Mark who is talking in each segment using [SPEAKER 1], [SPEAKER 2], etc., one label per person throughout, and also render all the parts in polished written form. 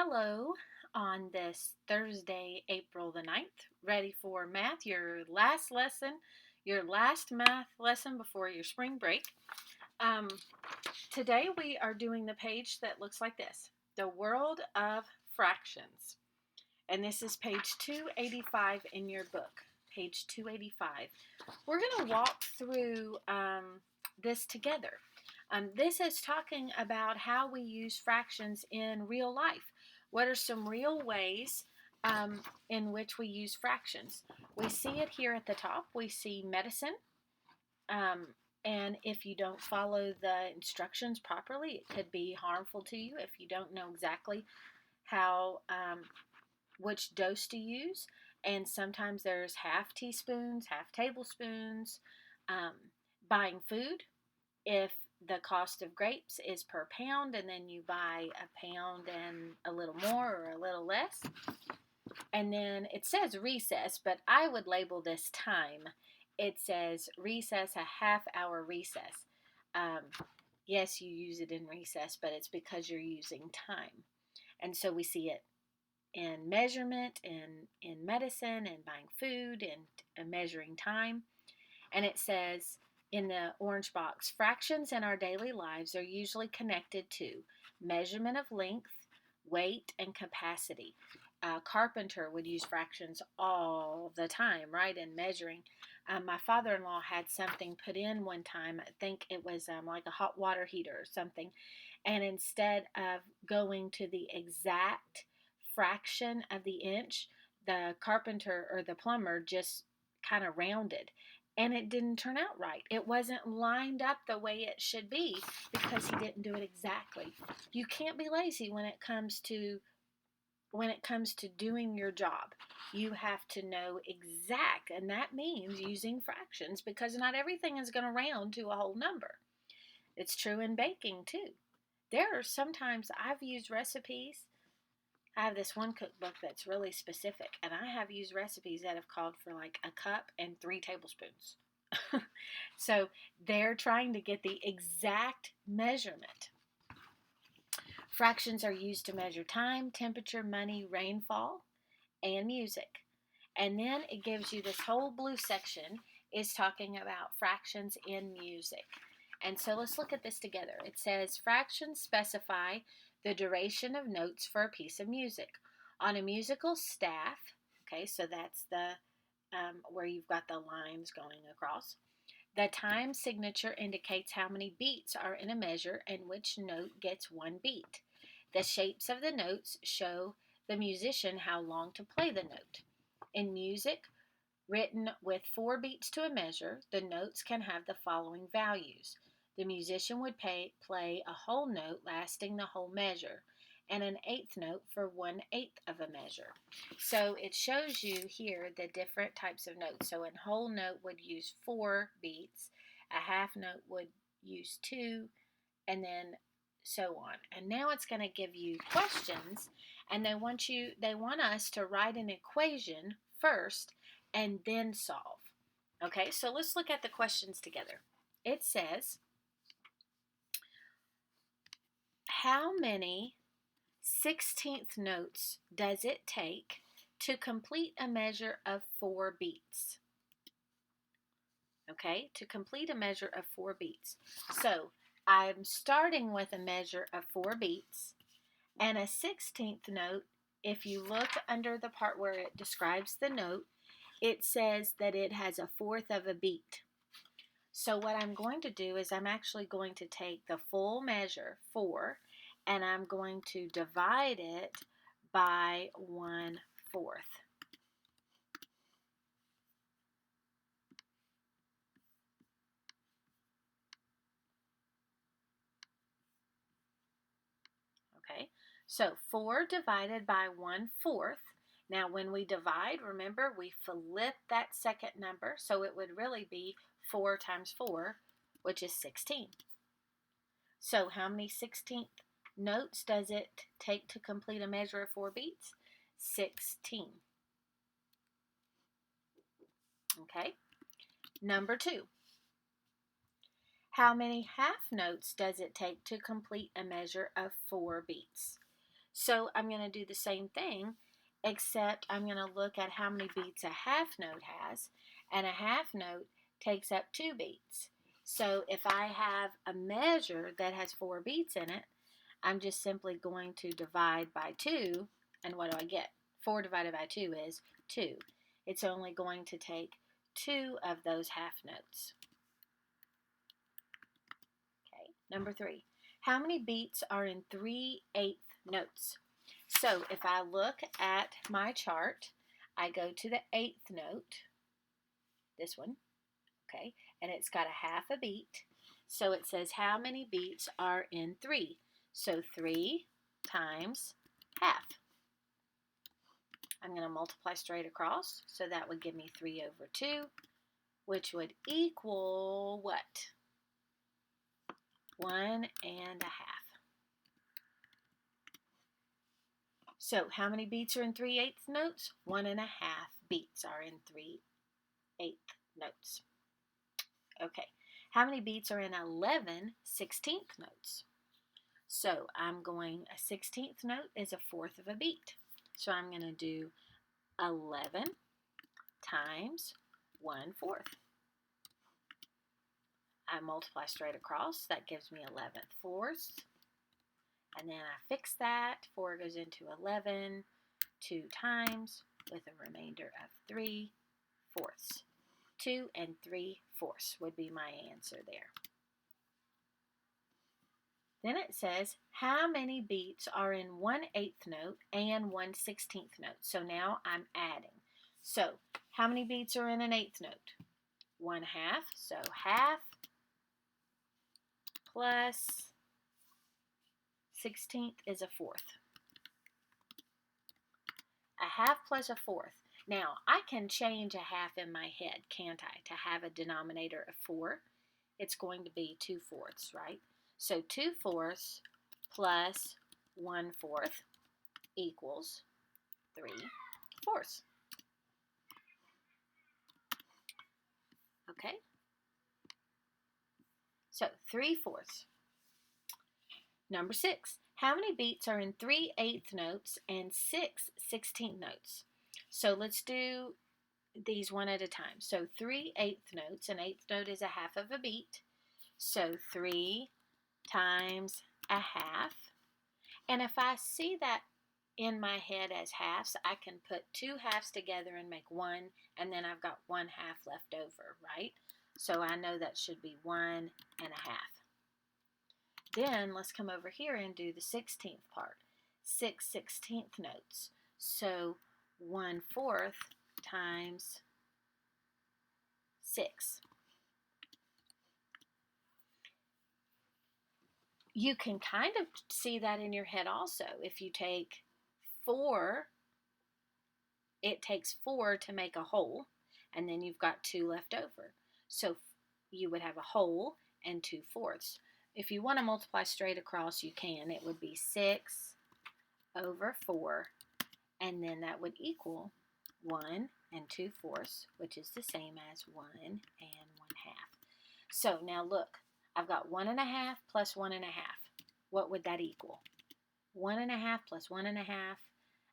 [SPEAKER 1] Hello on this Thursday, April the 9th. Ready for math, your last lesson, your last math lesson before your spring break. Um, Today we are doing the page that looks like this, The World of Fractions. And this is page 285 in your book, page 285. We're going to walk through this together. This is talking about how we use fractions in real life. What are some real ways in which we use fractions? We see it here at the top. We see medicine. And if you don't follow the instructions properly, it could be harmful to you if you don't know exactly how which dose to use. And sometimes there's half teaspoons, half tablespoons. Buying food, if the cost of grapes is per pound and then you buy a pound and a little more or a little less. And then it says recess, but I would label this time. It says recess, a half-hour recess. Yes, you use it in recess, but it's because you're using time. And so we see it in measurement, in medicine, and buying food, and measuring time. And it says in the orange box, fractions in our daily lives are usually connected to measurement of length, weight, and capacity. A carpenter would use fractions all the time, right, in measuring. My father-in-law had something put in one time. I think it was like a hot water heater or something. And instead of going to the exact fraction of the inch, the carpenter or the plumber just kind of rounded, and it didn't turn out right. It wasn't lined up the way it should be because he didn't do it exactly. You can't be lazy when it comes to doing your job. You have to know exact, and that means using fractions because not everything is going to round to a whole number. It's true in baking too. There are sometimes I've used recipes. I have this one cookbook that's really specific, and I have used recipes that have called for like a cup and 3 tablespoons. So they're trying to get the exact measurement. Fractions are used to measure time, temperature, money, rainfall, and music. And then it gives you this whole blue section is talking about fractions in music. And so let's look at this together. It says fractions specify the duration of notes for a piece of music. On a musical staff, okay, so that's the where you've got the lines going across. The time signature indicates how many beats are in a measure and which note gets one beat. The shapes of the notes show the musician how long to play the note. In music, written with 4 beats to a measure, the notes can have the following values. The musician would play a whole note lasting the whole measure, and an eighth note for 1/8 of a measure. So it shows you here the different types of notes. So a whole note would use 4 beats, a half note would use 2, and then so on. And now it's going to give you questions, and they want us to write an equation first and then solve. Okay, so let's look at the questions together. It says, how many 16th notes does it take to complete a measure of 4 beats? Okay, to complete a measure of 4 beats. So I'm starting with a measure of 4 beats, and a 16th note, if you look under the part where it describes the note, it says that it has a fourth of a beat. So what I'm going to do is I'm actually going to take the full measure, 4, and I'm going to divide it by 1/4. Okay, so 4 divided by 1/4. Now when we divide, remember we flip that second number, so it would really be 4 times 4, which is 16. So how many 16th notes does it take to complete a measure of 4 beats? 16. Okay, number 2. How many half notes does it take to complete a measure of 4 beats? So I'm going to do the same thing, except I'm going to look at how many beats a half note has, and a half note takes up 2 beats. So if I have a measure that has 4 beats in it, I'm just simply going to divide by 2, and what do I get? 4 divided by 2 is 2. It's only going to take 2 of those half notes. Okay, number 3. How many beats are in 3/8 notes? So if I look at my chart, I go to the 8th note, this one, okay, and it's got a half a beat. So it says how many beats are in 3? So 3 times half. I'm going to multiply straight across, so that would give me 3 over 2, which would equal what? 1 1/2. So how many beats are in 3/8 notes? 1 1/2 beats are in 3/8 notes. Okay, how many beats are in 11 16th notes? So I'm going, a 16th note is a fourth of a beat. So I'm going to do 11 times 1/4. I multiply straight across, that gives me 11th fourths. And then I fix that, 4 goes into 11, 2 times, with a remainder of 3/4. 2 3/4 would be my answer there. Then it says, how many beats are in 1/8 note and 1/16 note? So now I'm adding. So how many beats are in an 8th note? 1/2, so half plus 16th is a fourth. A half plus a fourth. Now, I can change a half in my head, can't I? To have a denominator of 4, it's going to be 2/4, right? So 2/4 plus 1/4 equals 3/4. Okay? So 3/4. Number 6. How many beats are in 3/8 notes and 6 16th notes? So let's do these one at a time. So 3/8 notes, an 8th note is a half of a beat. So 3 times a half. And if I see that in my head as halves, I can put 2 halves together and make 1, and then I've got 1/2 left over, right? So I know that should be 1 1/2. Then let's come over here and do the 16th part. 6 16th notes. So 1/4 times 6. You can kind of see that in your head also. If you take 4, it takes 4 to make a whole, and then you've got 2 left over. So you would have a whole and 2/4. If you want to multiply straight across, you can. It would be 6 over 4, and then that would equal 1 2/4, which is the same as 1 1/2. So now look, I've got 1 1/2 plus 1 1/2. What would that equal? 1 1/2 plus 1 1/2,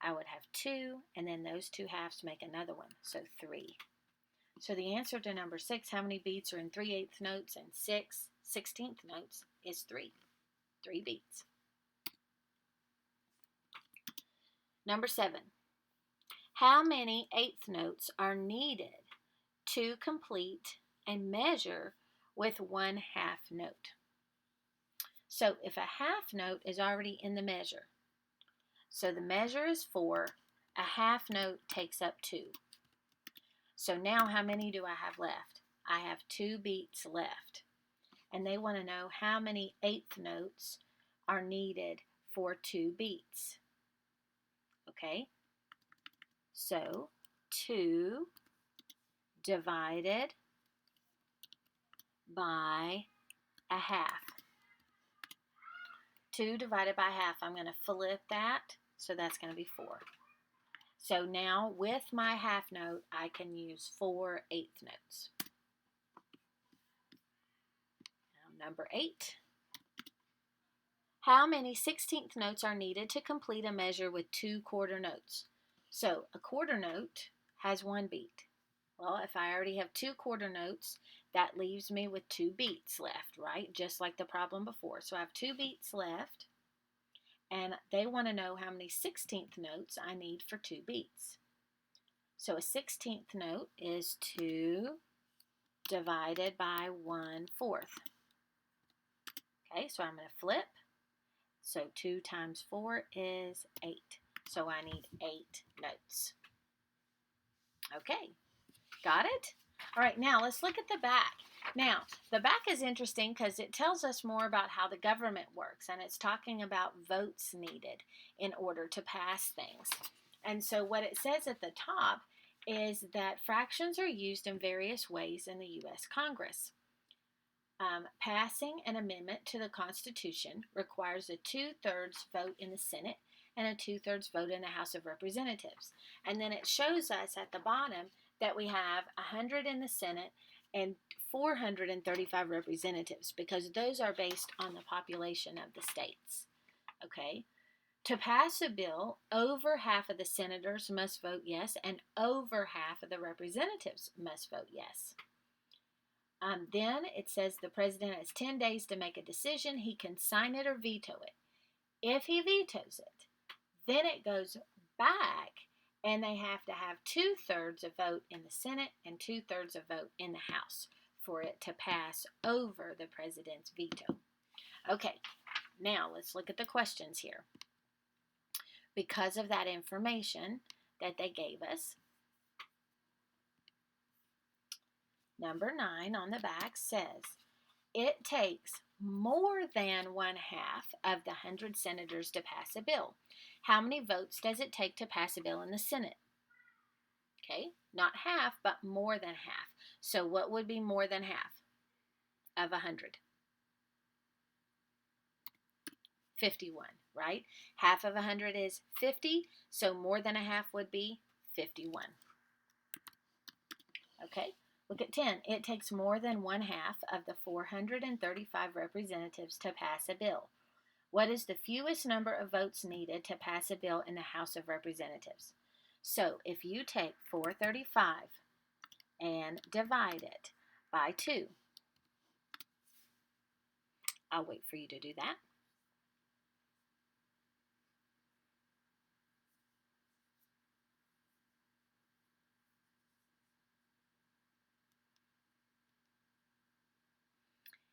[SPEAKER 1] I would have 2, and then those 2 halves make another one, so 3. So the answer to number 6, how many beats are in 3/8 notes and 6 16th notes, is 3. 3 beats. Number 7, how many 8th notes are needed to complete a measure with 1/2 note? So if a half note is already in the measure, so the measure is 4, a half note takes up 2. So now how many do I have left? I have 2 beats left. And they want to know how many 8th notes are needed for 2 beats. Okay? So 2 divided by a half. 2 divided by half, I'm going to flip that, so that's going to be 4. So now with my half note, I can use 4 8th notes. Now number 8, How many 16th notes are needed to complete a measure with 2 quarter notes? So a quarter note has 1 beat. Well, if I already have 2 quarter notes, that leaves me with 2 beats left, right? Just like the problem before. So I have 2 beats left, and they want to know how many 16th notes I need for 2 beats. So a 16th note is 2 divided by 1/4. Okay, so I'm going to flip. So 2 times 4 is 8. So I need 8 notes. Okay, got it? All right, now let's look at the back. Now, the back is interesting because it tells us more about how the government works, and it's talking about votes needed in order to pass things. And so what it says at the top is that fractions are used in various ways in the U.S. Congress. Passing an amendment to the Constitution requires a 2/3 vote in the Senate and a 2/3 vote in the House of Representatives. And then it shows us at the bottom that we have 100 in the Senate and 435 representatives because those are based on the population of the states. Okay? To pass a bill, over half of the senators must vote yes and over half of the representatives must vote yes. Then it says the president has 10 days to make a decision. He can sign it or veto it. If he vetoes it, then it goes back and they have to have 2/3 of vote in the Senate and 2/3 of vote in the House for it to pass over the president's veto. Okay, now let's look at the questions here. Because of that information that they gave us, number 9 on the back says, it takes more than 1/2 of the 100 senators to pass a bill. How many votes does it take to pass a bill in the Senate? Okay, not half, but more than half. So what would be more than half of 100? 51, right? Half of 100 is 50, so more than a half would be 51. Okay, look at 10. It takes more than 1/2 of the 435 representatives to pass a bill. What is the fewest number of votes needed to pass a bill in the House of Representatives? So if you take 435 and divide it by 2, I'll wait for you to do that.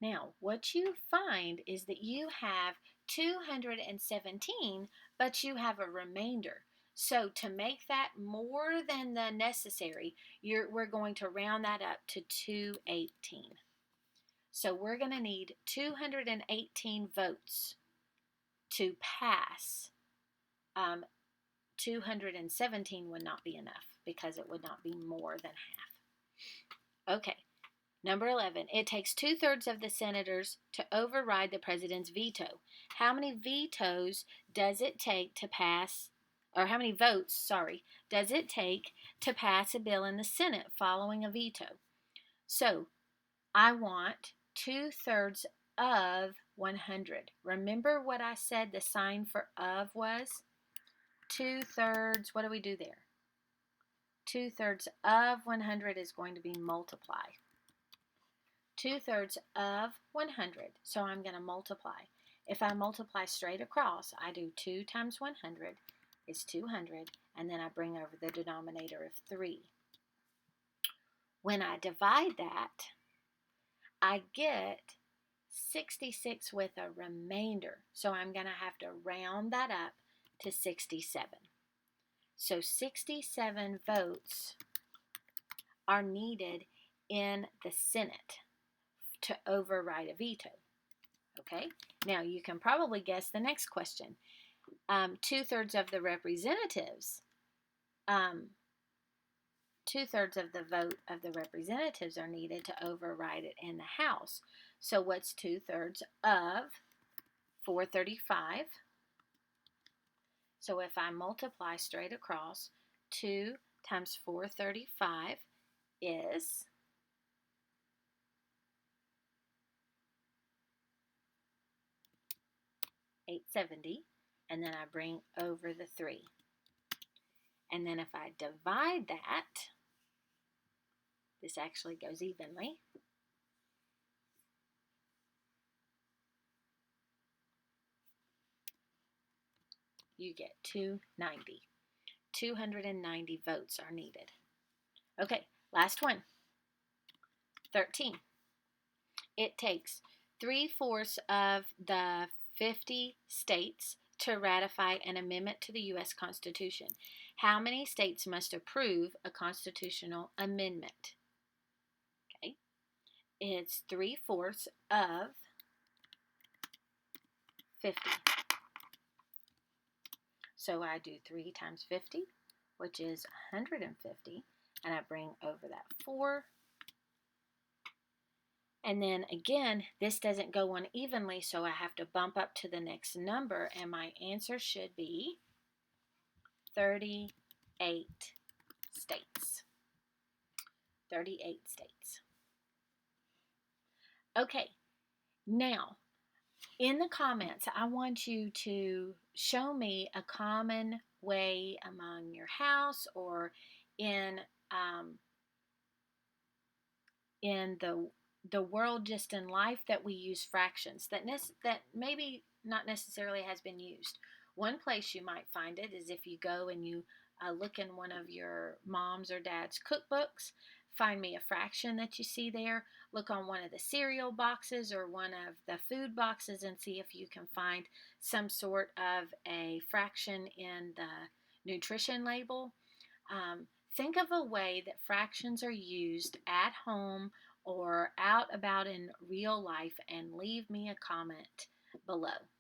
[SPEAKER 1] Now, what you find is that you have 217, but you have a remainder. So to make that more than the necessary, we're going to round that up to 218. So we're going to need 218 votes to pass. 217 would not be enough because it would not be more than half. Okay. Number 11, it takes 2/3 of the senators to override the president's veto. How many vetoes does it take to pass, or how many votes, does it take to pass a bill in the Senate following a veto? So, I want 2/3 of 100. Remember what I said the sign for of was? 2/3, what do we do there? 2/3 of 100 is going to be multiply. 2/3 of 100. So I'm going to multiply. If I multiply straight across, I do 2 times 100 is 200, and then I bring over the denominator of 3. When I divide that, I get 66 with a remainder. So I'm going to have to round that up to 67. So 67 votes are needed in the Senate to override a veto. Okay, now you can probably guess the next question. 2/3 of the representatives, 2/3 of the vote of the representatives are needed to override it in the House. So what's 2/3 of 435? So if I multiply straight across, 2 times 435 is 870, and then I bring over the 3. And then if I divide that, this actually goes evenly. You get 290. 290 votes are needed. Okay, last one. 13. It takes 3/4 of the 50 states to ratify an amendment to the U.S. Constitution. How many states must approve a constitutional amendment? Okay, it's 3/4 of 50. So I do 3 times 50, which is 150, and I bring over that 4. And then again, this doesn't go on evenly, so I have to bump up to the next number, and my answer should be 38 states. 38 states. Okay, now in the comments, I want you to show me a common way among your house or in the world, just in life, that we use fractions that maybe not necessarily has been used. One place you might find it is if you go and you look in one of your mom's or dad's cookbooks. Find me a fraction that you see there. Look on one of the cereal boxes or one of the food boxes and see if you can find some sort of a fraction in the nutrition label. Think of a way that fractions are used at home or out about in real life and leave me a comment below.